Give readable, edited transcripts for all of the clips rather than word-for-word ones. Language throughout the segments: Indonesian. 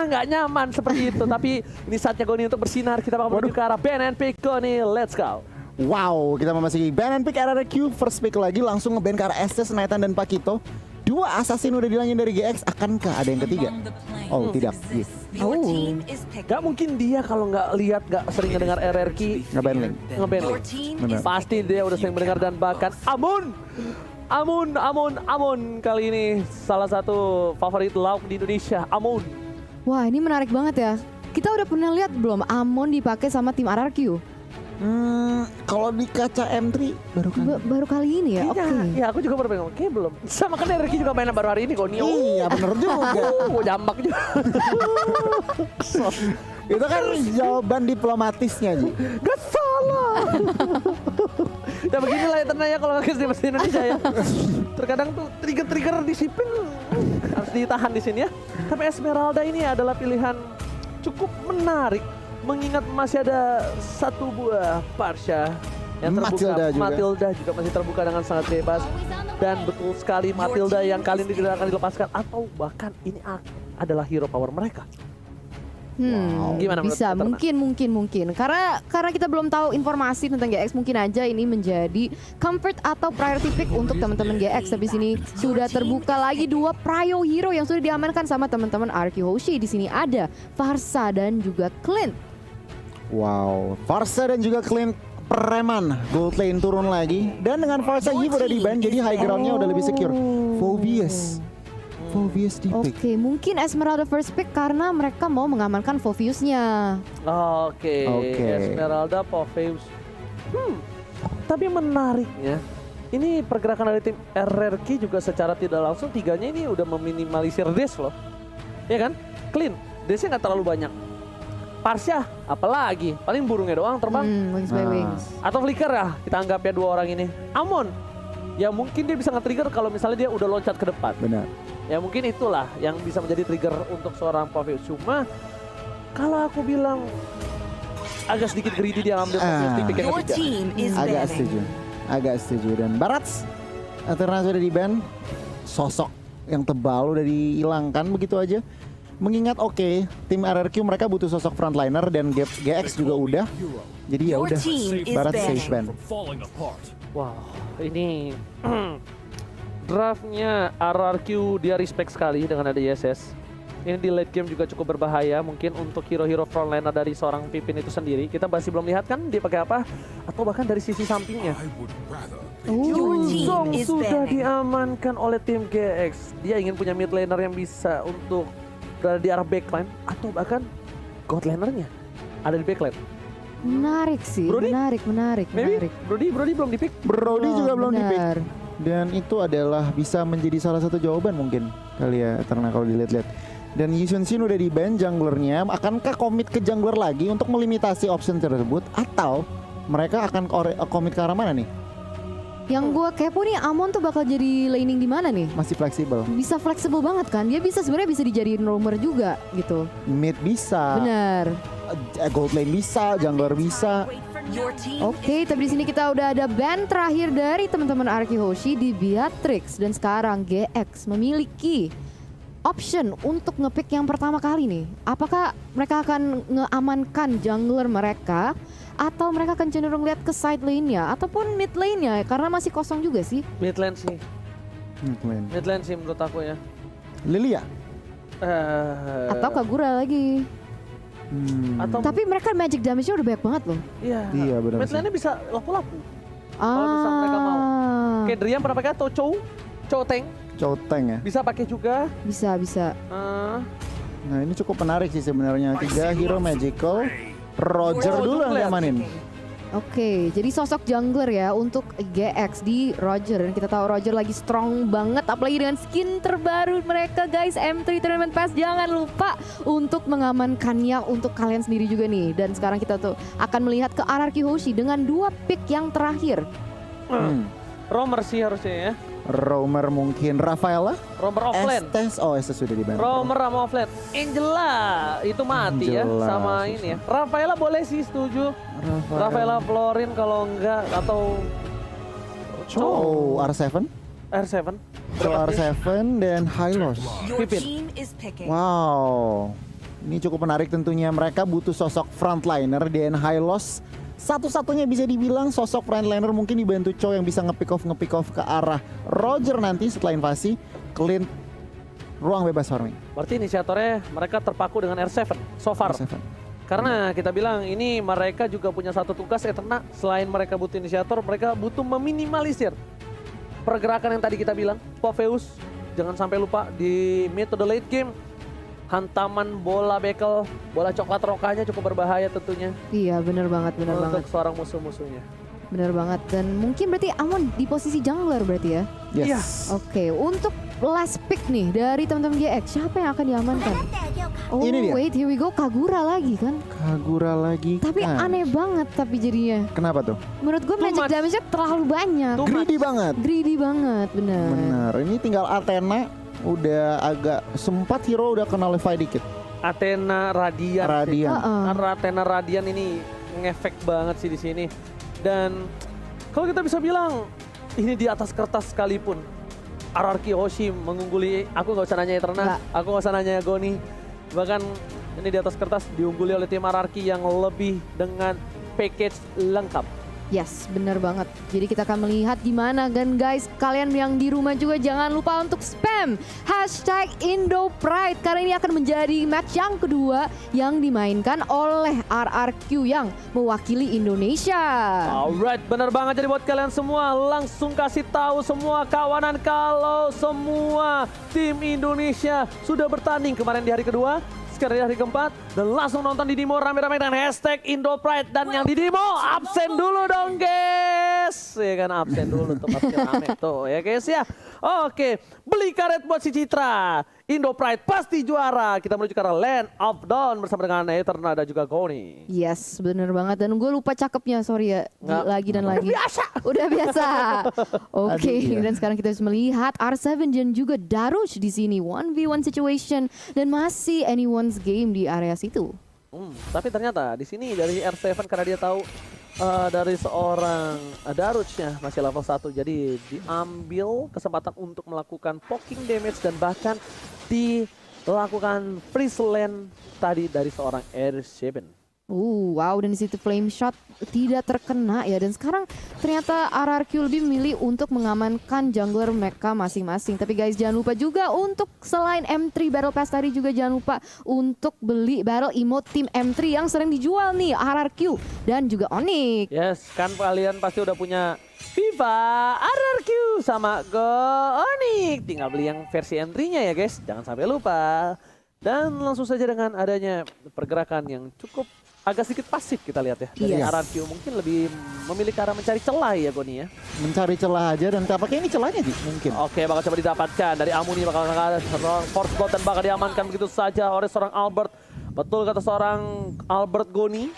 nggak nyaman seperti itu. Tapi ini saatnya Goni untuk bersinar. Kita bakal menuju ke arah ban and pick Goni. Let's go. Wow, kita memasuki ban and pick RRQ. First pick lagi langsung nge-ban ke arah Estes, Nathan dan Pakito. 2 assassin udah dilangin dari GX. Akankah ada yang ketiga? Oh, tidak. Oh, gak mungkin dia kalau nggak lihat, nggak sering ngedengar RRQ Nge-ban link. nge-ban link. Pasti dia udah sering mendengar dan bahkan Amun kali ini salah satu favorit lauk di Indonesia, Amun. Wah, ini menarik banget ya. Kita udah pernah lihat belum Amon dipakai sama tim RRQ? Kalau di kaca M3 Baru kali ini ya? Oke. Ya aku juga baru pengen ngomong, belum. Sama kan RRQ juga mainan baru hari ini kok. Iya bener juga. Gue jambak juga. Itu kan jawaban diplomatisnya Ji. Gak salah. Ya beginilah ya tenang ya kalau nge di bahasa Indonesia ya. Terkadang tuh trigger-trigger disiplin harus ditahan di sini ya. Tapi Esmeralda ini adalah pilihan cukup menarik. Mengingat masih ada satu buah Parsha yang terbuka. Matilda juga masih terbuka dengan sangat bebas. Dan betul sekali Matilda yang kali ini tidak akan dilepaskan. Atau bahkan ini adalah hero power mereka. Gimana bisa mungkin karena kita belum tahu informasi tentang GX, mungkin aja ini menjadi comfort atau priority pick untuk teman-teman GX. Tapi sini sudah terbuka lagi 2 prio hero yang sudah diamankan sama teman-teman RRQ Hoshi. Di sini ada Pharsa dan juga Clint. Wow, Pharsa dan juga Clint preman. Gold lane turun lagi dan dengan Pharsa Eve udah di-ban jadi high ground-nya udah lebih secure. Phoveus di pick. Oke, mungkin Esmeralda first pick karena mereka mau mengamankan Phoveus-nya. Oke. Esmeralda, Phoveus. Tapi menariknya, ini pergerakan dari tim RRQ juga secara tidak langsung tiganya ini udah meminimalisir dash loh. Ya kan? Clean, dash-nya nggak terlalu banyak. Parsha, apalagi? Paling burungnya doang terbang. Wings by wings. Atau Flicker ya, kita anggap ya 2 orang ini. Amon, ya mungkin dia bisa nge-trigger kalau misalnya dia udah loncat ke depan. Benar. Ya mungkin itulah yang bisa menjadi trigger untuk seorang Phoveus. Cuma kalau aku bilang agak sedikit greedy dia ambil Phoveus di pick yang ketiga. Agak setuju. Dan Barats Eterna sudah di-ban. Sosok yang tebal udah dihilangkan begitu aja. Mengingat tim RRQ mereka butuh sosok frontliner dan GX juga udah. Jadi ya udah Barats safe ban. Wow, ini draftnya RRQ dia respect sekali dengan ada ISS. Ini di late game juga cukup berbahaya mungkin untuk hero-hero frontliner dari seorang Pippin itu sendiri. Kita masih belum lihat kan dia pakai apa atau bahkan dari sisi sampingnya. Yuzong sudah diamankan oleh tim GX. Dia ingin punya mid laner yang bisa untuk berada di arah backline atau bahkan god lanernya ada di backline. Menarik sih, Brody? menarik. Brody belum dipick. Brody juga belum dipick. Dan itu adalah bisa menjadi salah satu jawaban mungkin kali ya Eterna kalau dilihat-lihat. Dan Yusun Shin udah di-ban junglernya. Akankah komit ke jungler lagi untuk melimitasi option tersebut atau mereka akan komit ke arah mana nih? Yang gue kepo nih, Amon tuh bakal jadi laning di mana nih? Masih fleksibel. Bisa fleksibel banget kan? Dia bisa sebenarnya bisa dijadiin roamer juga gitu. Mid bisa. Benar. Gold lane bisa, jungler bisa. Oke, tapi di sini kita udah ada ban terakhir dari teman-teman RRQ Hoshi di Beatrix dan sekarang GX memiliki option untuk ngepick yang pertama kali nih. Apakah mereka akan ngeamankan jungler mereka atau mereka akan cenderung lihat ke side lane-nya ataupun mid lane-nya karena masih kosong juga sih. Mid lane sih. Mid lane sih menurut aku ya. Lilia atau Kagura lagi. Atau tapi mereka magic damage-nya udah banyak banget loh. Iya benar. Mid lane-nya bisa lapu-lapu. Kalau bisa mereka mau. Kayak Drian pernah pakai atau Chow Tank ya. Bisa pakai juga. Bisa. Nah ini cukup menarik sih sebenarnya. 3 hero magical. Roger dulu yang diamanin. Oke, jadi sosok jungler ya untuk GX di Roger. Dan kita tahu Roger lagi strong banget apalagi dengan skin terbaru mereka guys. M3 Tournament Pass, jangan lupa untuk mengamankannya untuk kalian sendiri juga nih. Dan sekarang kita tuh akan melihat ke RRQ Hoshi dengan 2 pick yang terakhir. Roamer sih harusnya ya. Roamer mungkin Rafaela. Roamer offlane. Estes sudah dibantu. Roamer sama offlane. Angela itu mati ya sama susah. Ini ya. Rafaela boleh sih setuju. Rafaela Florin kalau enggak atau R7. R7 dan Hylos. Pippin. Wow. Ini cukup menarik tentunya. Mereka butuh sosok frontliner. Dan Hylos satu-satunya bisa dibilang sosok frontliner, mungkin dibantu Cho yang bisa nge-pick off ke arah Roger nanti setelah invasi. Clint ruang bebas farming. Berarti inisiatornya mereka terpaku dengan R7 so far. R7. Karena kita bilang ini mereka juga punya satu tugas Eterna. Selain mereka butuh inisiator, mereka butuh meminimalisir pergerakan yang tadi kita bilang. Popheus, jangan sampai lupa di metode late game. Hantaman bola bekel, bola coklat rokanya cukup berbahaya tentunya. Iya bener banget, untuk seorang musuh-musuhnya. Bener banget. Dan mungkin berarti Amon di posisi jungler berarti ya? Yes. Oke, untuk last pick nih dari teman-teman GX, siapa yang akan diamankan? Oh Ini dia. wait, here we go, Kagura lagi kan? Kagura lagi. Tapi Nah, aneh banget tapi jadinya. kenapa tuh? Menurut gue magic much. damage-nya terlalu banyak. Greedy banget. Greedy banget, bener. Benar. Ini tinggal Athena. Udah agak sempat hero udah kena Levi dikit. Athena Radiant. sih. Radiant. Karena Athena Radiant ini ngefek banget sih di sini. Dan kalau kita bisa bilang ini di atas kertas sekalipun RRQ Hoshi mengungguli, aku nggak usah nanya Eterna, Nggak. aku nggak usah nanya Goni. Bahkan ini di atas kertas diungguli oleh tim RRQ yang lebih dengan package lengkap. Yes, bener banget. Jadi kita akan melihat gimana kan guys. Kalian yang di rumah juga jangan lupa untuk spam #IndoPride. Karena ini akan menjadi match yang kedua yang dimainkan oleh RRQ yang mewakili Indonesia. Alright, benar banget. Jadi buat kalian semua langsung kasih tahu semua kawanan kalau semua tim Indonesia sudah bertanding kemarin di hari kedua. Sekarang di hari keempat dan langsung nonton di Dimo rame-rame dengan #IndoPride. Dan yang di Dimo absen dulu dong guys. Ya kan, absen dulu tempat rame tuh ya guys ya. Oke, beli karet buat si Citra. IndoPride pasti juara. Kita menuju ke arah Land of Dawn bersama dengan Eterna dan juga Goni. Yes, bener banget. Dan gue lupa cakepnya, sorry ya. Nggak. Lagi dan lagi. Biasa. Udah biasa. Oke, Aduh, iya. dan sekarang kita bisa melihat R7 dan juga Darush di sini 1v1 situation dan masih anyone's game di area situ. Tapi ternyata di sini dari R7 karena dia tahu dari seorang Darushnya masih level 1, jadi diambil kesempatan untuk melakukan poking damage dan bahkan dilakukan freeze land tadi dari seorang R7. Wow, dan di situ flame shot tidak terkena ya. Dan sekarang ternyata RRQ lebih memilih untuk mengamankan jungler mereka masing-masing. Tapi guys, jangan lupa juga untuk selain M3 Battle Pass tadi juga jangan lupa untuk beli battle emote tim M3 yang sering dijual nih RRQ dan juga Onyx. Yes, kan kalian pasti udah punya FIFA, RRQ sama Go Onyx. Tinggal beli yang versi M3-nya ya guys, jangan sampai lupa. Dan langsung saja dengan adanya pergerakan yang cukup agak sedikit pasif kita lihat ya dari Yes. RRQ, mungkin lebih memilih ke arah mencari celah ya Goni ya. Mencari celah aja dan tampaknya ini celahnya sih mungkin. Oke, bakal coba didapatkan dari Amuni, bakal ada seorang force blood dan bakal diamankan begitu saja oleh seorang Albert. Betul kata seorang Albert Goni.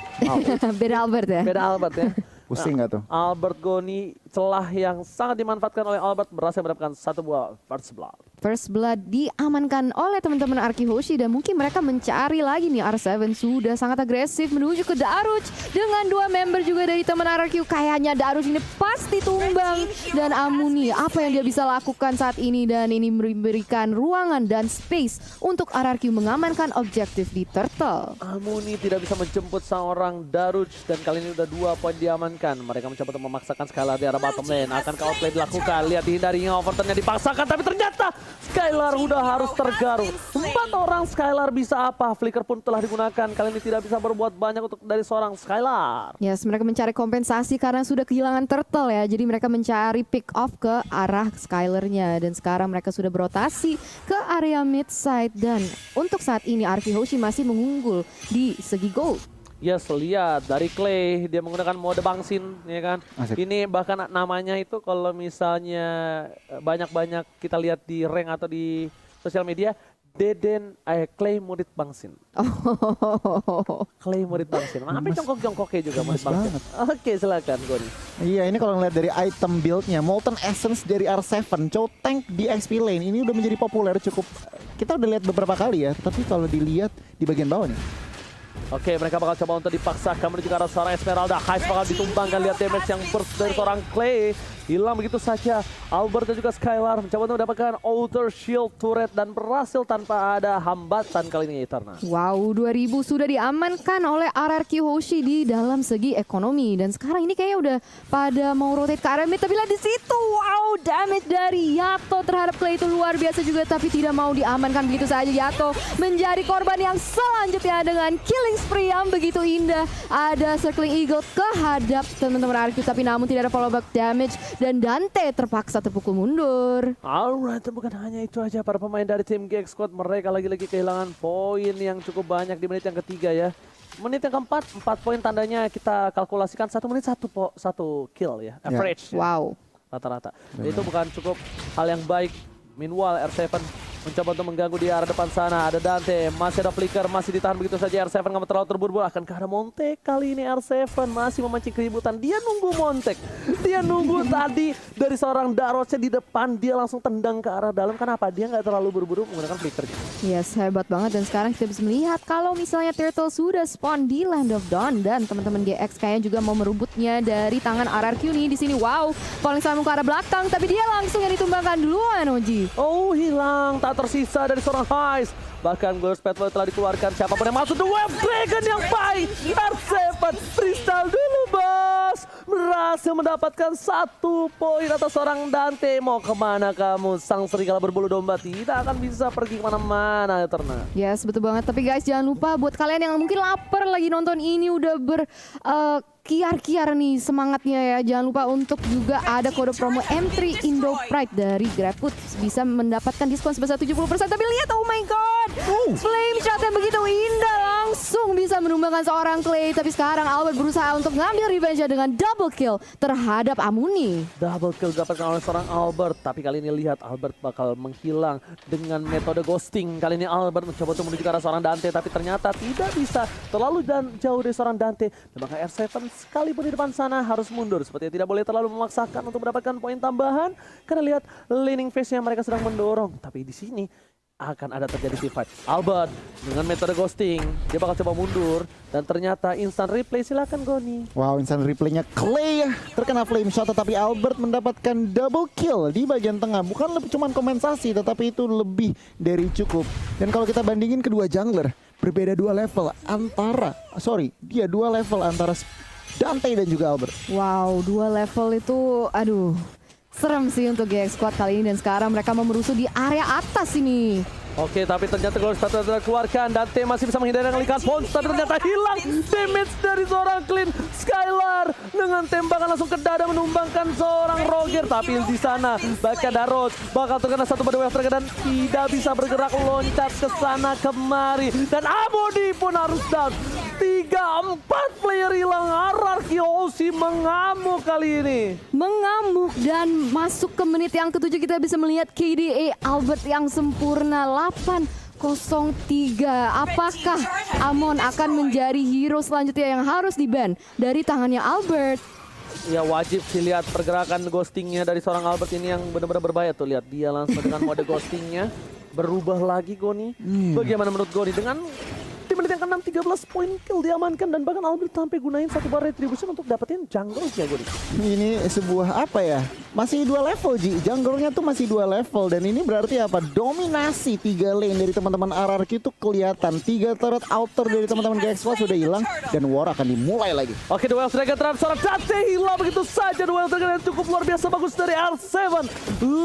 Beda Albert ya. Beda Albert ya. Pusing nggak tuh? Albert Goni, celah yang sangat dimanfaatkan oleh Albert, berhasil mendapatkan satu buah first blood. First blood diamankan oleh teman-teman Arki Hoshi dan mungkin mereka mencari lagi nih. R7 sudah sangat agresif menuju ke Darush dengan dua member juga dari teman RRQ. Kayaknya Darush ini pasti tumbang. Dan Amuni, apa yang dia bisa lakukan saat ini, dan ini memberikan ruangan dan space untuk RRQ mengamankan objektif di Turtle. Amuni tidak bisa menjemput seorang Darush dan kali ini udah 2 poin diamankan. Mereka mencoba untuk memaksakan Skylar di arah bottom lane. Akankah outplay dilakukan? Lihat dihindarinya overturnnya dipaksakan, tapi ternyata Skylar udah harus tergaruk. 4 orang Skylar bisa apa? Flicker pun telah digunakan. Kali ini tidak bisa berbuat banyak untuk dari seorang Skylar. Yes, mereka mencari kompensasi karena sudah kehilangan Turtle ya. Jadi mereka mencari pick off ke arah Skylar-nya. Dan sekarang mereka sudah berotasi ke area mid side. Dan untuk saat ini Arki Hoshi masih mengunggul di segi gold. Yes, lihat dari Clay dia menggunakan mode bangsin ya kan. Asik. Ini bahkan namanya itu kalau misalnya banyak-banyak kita lihat di rank atau di sosial media, Clay murid bangsin. Oh. Clay murid bangsin. Ngapain jongkok-jongkoknya juga murid gemes bangsin. banget. Oke, silakan Goni. Iya, ini kalau ngeliat dari item build-nya, Molten Essence dari R7, Chow Tank di XP lane ini udah menjadi populer cukup. Kita udah lihat beberapa kali ya, tapi kalau dilihat di bagian bawah nih. Oke, mereka bakal coba untuk dipaksakan menuju ke arah seorang Esmeralda. Heist bakal ditumbangkan, lihat damage yang burst dari seorang Clay. hilang begitu saja. Albert dan juga Skylar mencoba untuk mendapatkan Outer Shield Turret dan berhasil tanpa ada hambatan kali ini Eterna. Wow, 2000 sudah diamankan oleh RRQ Hoshi di dalam segi ekonomi. Dan sekarang ini kayaknya udah pada mau rotate ke area mid. Tapi lihat di situ, wow, damage dari Yato terhadap Clay itu luar biasa juga. Tapi tidak mau diamankan begitu saja. Yato menjadi korban yang selanjutnya dengan killing spree yang begitu indah. Ada Circling Eagle kehadap teman-teman RRQ. Tapi namun tidak ada follow back damage. Dan Dante terpaksa terpukul mundur. Alright, bukan hanya itu aja para pemain dari tim GX Squad. Mereka lagi-lagi kehilangan poin yang cukup banyak di menit yang ketiga ya. Menit yang keempat, 4 poin tandanya kita kalkulasikan 1 menit 1 kill ya. Average. Ya. Wow. Rata-rata. Itu bukan cukup hal yang baik. Meanwhile R7 mencoba untuk mengganggu di arah depan sana. Ada Dante, masih ada Flicker, masih ditahan begitu saja. R7 nggak terlalu terburu-buru. Akankah ada Montek kali ini? R7 masih memancing keributan. Dia nunggu Montek. Dia nunggu tadi dari seorang Darosnya di depan. Dia langsung tendang ke arah dalam. Kenapa? Dia nggak terlalu buru-buru menggunakan Flicker. Yes, hebat banget. Dan sekarang kita bisa melihat kalau misalnya Turtle sudah spawn di Land of Dawn. Dan teman-teman GX kayaknya juga mau merebutnya dari tangan RRQ nih di sini. Wow, paling sama ke arah belakang. Tapi dia langsung yang ditumbangkan duluan, Oji. Oh, hilang. Tak tersisa dari seorang Heist. Bahkan Glorious Pathway telah dikeluarkan. Siapapun yang masuk, The Web Dragon yang baik. R7 freestyle dulu, bos. Berhasil mendapatkan 1 poin atas seorang Dante. Mau kemana kamu? Sang serigala berbulu domba tidak akan bisa pergi kemana-mana, Eterna. Yes, betul banget. Tapi guys, jangan lupa buat kalian yang mungkin lapar lagi nonton ini udah kiar-kiar nih semangatnya ya. Jangan lupa untuk juga ada kode promo M3 Indo Pride dari GrabFood. Bisa mendapatkan diskon sebesar 70%. Tapi lihat, oh my god. Flame shot yang begitu indah langsung bisa menumbangkan seorang Clay. Tapi sekarang Albert berusaha untuk ngambil revenge dengan double kill terhadap Amuni. Double kill didapatkan oleh seorang Albert. Tapi kali ini lihat Albert bakal menghilang dengan metode ghosting. Kali ini Albert mencoba untuk menuju ke arah seorang Dante. Tapi ternyata tidak bisa. Terlalu jauh dari seorang Dante. Dan maka R7 sekalipun di depan sana harus mundur. Sepertinya tidak boleh terlalu memaksakan untuk mendapatkan poin tambahan. Karena lihat laning phase-nya mereka sedang mendorong. Tapi di sini akan ada terjadi team fight. Albert dengan metode ghosting, dia bakal coba mundur dan ternyata instant replay. Silakan Goni. Wow, instant replaynya Clay terkena flame shot, tetapi Albert mendapatkan double kill di bagian tengah. Bukan cuma kompensasi, tetapi itu lebih dari cukup. Dan kalau kita bandingin kedua jungler, berbeda 2 level antara, dia 2 level antara Dante dan juga Albert. Wow, 2 level itu, aduh, serem sih untuk GX Squad kali ini. Dan sekarang mereka mau merusuh di area atas ini. Oke, tapi ternyata Glorious Pathway telah keluarkan. Dante masih bisa menghindari dengan Likas Pons, tapi ternyata hilang damage dari seorang Clean. Skylar dengan tembakan langsung ke dada menumbangkan seorang Roger. Tapi di sana bahkan Daros bakal terkena 1 pada Wave Dragon dan tidak bisa bergerak loncat ke sana kemari. Dan Amodi pun harus down. 3-4 player hilang. RRQ Hoshi mengamuk kali ini. Mengamuk dan masuk ke menit yang ke-7 kita bisa melihat KDA Albert yang sempurna. 8-0-3. Apakah Amon akan menjadi hero selanjutnya yang harus di-ban dari tangannya Albert? Ya wajib sih lihat pergerakan ghostingnya dari seorang Albert ini yang benar-benar berbahaya tuh. Lihat dia langsung dengan mode ghostingnya berubah lagi Goni. Bagaimana menurut Goni dengan di menit yang ke-6 13 poin kill diamankan dan bahkan Albert sampai gunain 1 bar retribution untuk dapetin jungle-nya Goni. Ini sebuah apa ya? Masih 2 level Ji. Jungle-nya tuh masih 2 level dan ini berarti apa? Dominasi 3 lane dari teman-teman RRQ itu kelihatan. 3 turret outer dari teman-teman GX Squad sudah hilang dan war akan dimulai lagi. Oke, Duel Dragon terhadap seorang Dante hilang begitu saja. Duel Dragon yang cukup luar biasa bagus dari R7.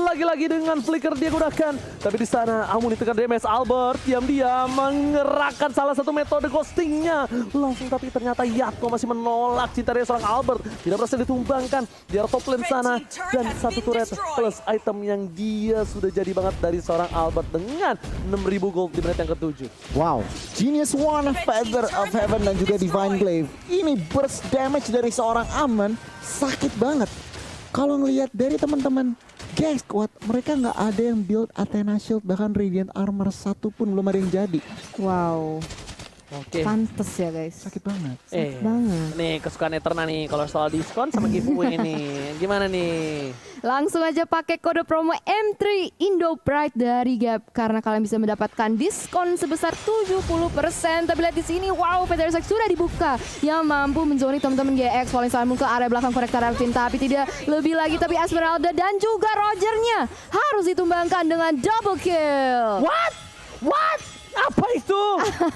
Lagi-lagi dengan flicker dia gunakan. Tapi di sana Amuni tekan damage. Albert diam-diam mengerahkan salah satu metode ghostingnya langsung, tapi ternyata Yato masih menolak cinta dari seorang Albert. Tidak berhasil ditumbangkan di arah top lane sana dan 1 turret plus item yang dia sudah jadi banget dari seorang Albert dengan 6.000 gold di menit yang ke-7. Wow, Genius One, Feather of Heaven dan juga Divine Glaive. Ini burst damage dari seorang Amon sakit banget. Kalau ngelihat dari teman-teman GX Squad, mereka nggak ada yang build Athena Shield, bahkan Radiant Armor 1 pun belum ada yang jadi. Wow. Oke. Pantes ya guys. Sakit banget. Banget. Nih kesukaan Eterna nih kalau soal diskon sama giveaway nih. Gimana nih? Langsung aja pakai kode promo M3 Indo Pride dari Gap karena kalian bisa mendapatkan diskon sebesar 70%. Tapi lihat di sini, wow, PT Resex sudah dibuka yang mampu menzoni teman-teman GX paling selalu ke area belakang konektor Alvin, tapi tidak lebih lagi. Tapi Esmeralda dan juga Rogernya harus ditumbangkan dengan double kill. What? Apa itu?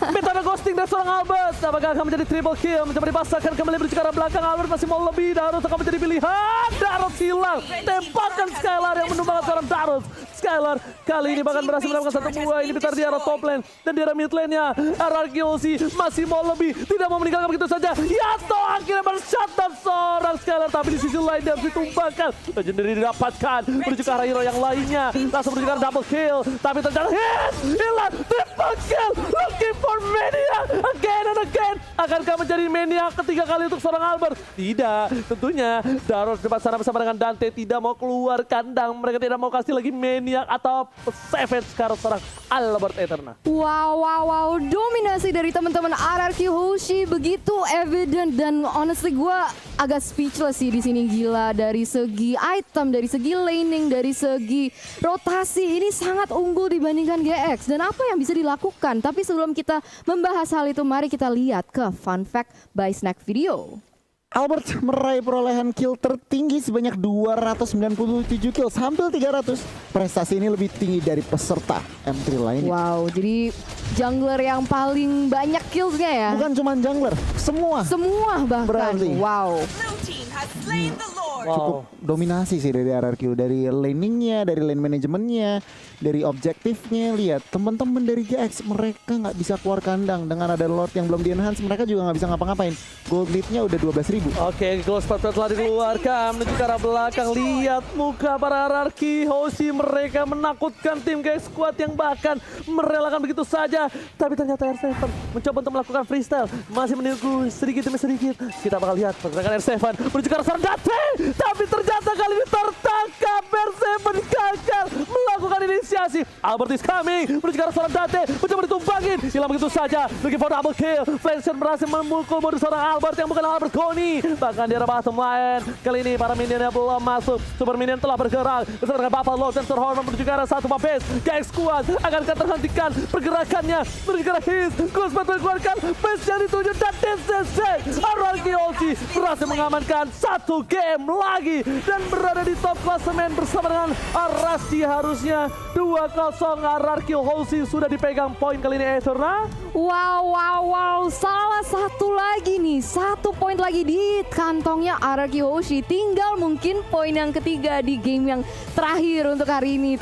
Metode ghosting dari seorang Albert. Apakah akan menjadi triple kill? Mencoba dipaksakan kembali menuju ke arah belakang. Albert masih mau lebih. Darus akan menjadi pilihan. Darus hilang. Tembakan Skylar yang menumbangkan seorang Darus. Skylar kali ini bahkan berhasil mendapatkan satu buah. Ini bentar di arah top lane. Dan di arah mid lane-nya Ararkiosi masih mau lebih. Tidak mau meninggalkan begitu saja. Yato akhirnya men-shutdown seorang Skylar. Tapi di sisi lain dia harus ditumbangkan. Legendary didapatkan. Menuju ke arah hero yang lainnya. Langsung menuju ke arah double kill. Tapi ternyata hit. Hilang. Triple kill, looking for Maniac again and again. Akankah menjadi Maniac ketiga kali untuk seorang Albert? Tidak, tentunya Daros depan sana bersama dengan Dante tidak mau keluar kandang. Mereka tidak mau kasih lagi Maniac atau Savage sekarang seorang Albert Eterna. Wow, dominasi dari teman-teman RRQ Hoshi begitu evident dan honestly gue agak speechless sih di sini. Gila, dari segi item, dari segi laning, dari segi rotasi ini sangat unggul dibandingkan GX. Dan apa yang bisa dilakukan? Tapi sebelum kita membahas hal itu, mari kita lihat ke fun fact by Snack Video. Albert meraih perolehan kill tertinggi sebanyak 297 kill, hampir 300. Prestasi ini lebih tinggi dari peserta M3 lainnya. Wow, jadi jungler yang paling banyak killsnya ya? Bukan cuma jungler, semua. Semua bahkan. Berarti. Wow. Cukup dominasi sih dari RRQ, dari laningnya, dari lane manajemennya, dari objektifnya. Lihat teman-teman dari GX, mereka nggak bisa keluar kandang dengan ada Lord yang belum di-enhance. Mereka juga nggak bisa ngapa-ngapain. Gold lead-nya udah 12.000. Oke, Ghost Patrol telah dikeluarkan menuju ke arah belakang. Lihat muka para RRQ Hoshi, mereka menakutkan tim GX Squad yang bahkan merelakan begitu saja. Tapi ternyata R7 mencoba untuk melakukan freestyle, masih menunggu sedikit demi sedikit. Kita bakal lihat pergerakan R7 menuju ke arah Sardate. Tapi ternyata kali ini tertangkap. R7 gagal melakukan inisiasi. Albert is coming menuju ke arah Sardate, mencoba ditumbangin, hilang begitu saja. Looking for double kill. Flanshan berhasil memukul modus seorang Albert yang bukan Albert Goni. Bahkan di arah bottom lane kali ini para minionnya belum masuk. Super minion telah bergerak bersama dengan Buffalo dan Sir Horman menuju ke arah satu base. GX Squad akan terhentikan pergerakannya menuju ke arah his. Ghost Battle keluarkan base yang dituju dan TCC Ararkiosi berhasil mengamankan satu game lagi dan berada di top klasemen bersama dengan Arasti. Harusnya 2-0 Ararkiosi sudah dipegang poin kali ini Eterna. Wow, salah satu lagi nih, 1 poin lagi di kantongnya RRQ Hoshi. Tinggal mungkin poin yang ketiga di game yang terakhir untuk hari ini.